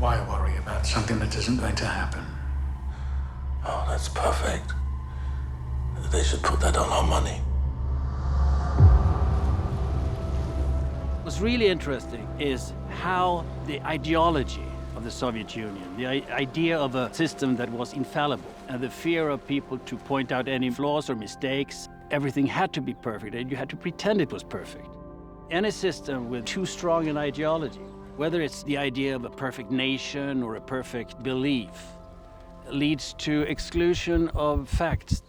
Why worry about something that isn't going to happen? Oh, that's perfect. They should put that on our money. What's really interesting is how the ideology of the Soviet Union, the idea of a system that was infallible, and the fear of people to point out any flaws or mistakes, everything had to be perfect, and you had to pretend it was perfect. Any system with too strong an ideology, whether it's the idea of a perfect nation or a perfect belief, leads to exclusion of facts.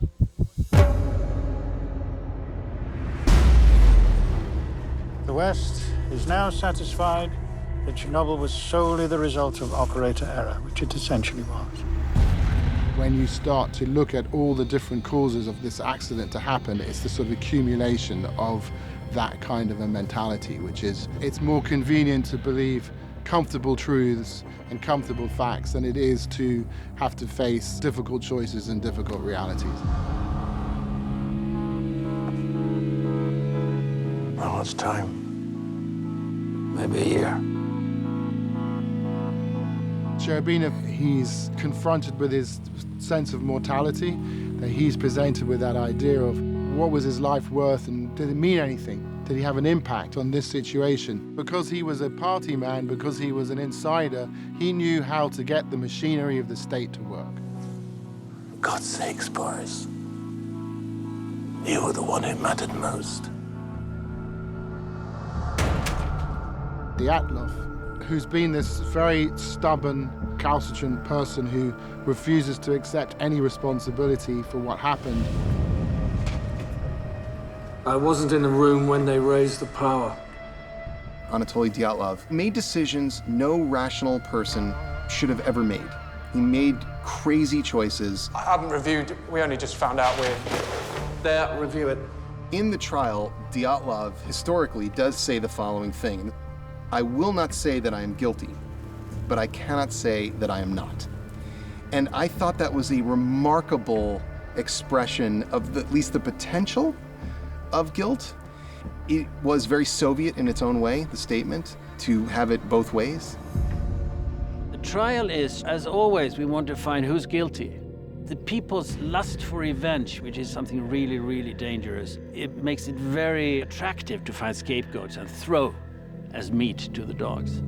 The West is now satisfied that Chernobyl was solely the result of operator error, which it essentially was. When you start to look at all the different causes of this accident to happen, it's the sort of accumulation of that kind of a mentality, which is, it's more convenient to believe comfortable truths and comfortable facts than it is to have to face difficult choices and difficult realities. How much time? Maybe a year. Chernobyl, he's confronted with his sense of mortality, that he's presented with that idea of what was his life worth and did it mean anything? Did he have an impact on this situation? Because he was a party man, because he was an insider, he knew how to get the machinery of the state to work. For God's sakes, Boris. You were the one who mattered most. Dyatlov, who's been this very stubborn, recalcitrant person who refuses to accept any responsibility for what happened. I wasn't in the room when they raised the power. Anatoly Dyatlov made decisions no rational person should have ever made. He made crazy choices. I haven't reviewed, we only just found out we're there. Review it. In the trial, Dyatlov historically does say the following thing: I will not say that I am guilty, but I cannot say that I am not. And I thought that was a remarkable expression of at least the potential of guilt. It was very Soviet in its own way, the statement, to have it both ways. The trial is, as always, we want to find who's guilty. The people's lust for revenge, which is something really, really dangerous, it makes it very attractive to find scapegoats and throw as meat to the dogs.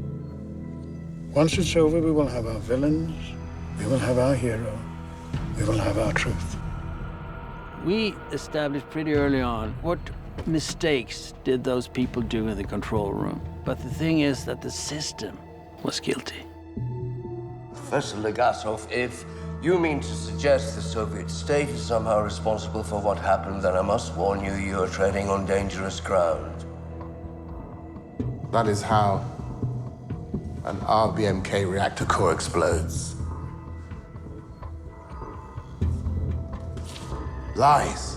Once it's over, we will have our villains, we will have our hero, we will have our truth. We established pretty early on what mistakes did those people do in the control room. But the thing is that the system was guilty. Professor Legasov, if you mean to suggest the Soviet state is somehow responsible for what happened, then I must warn you, you are treading on dangerous ground. That is how an RBMK reactor core explodes. Lies.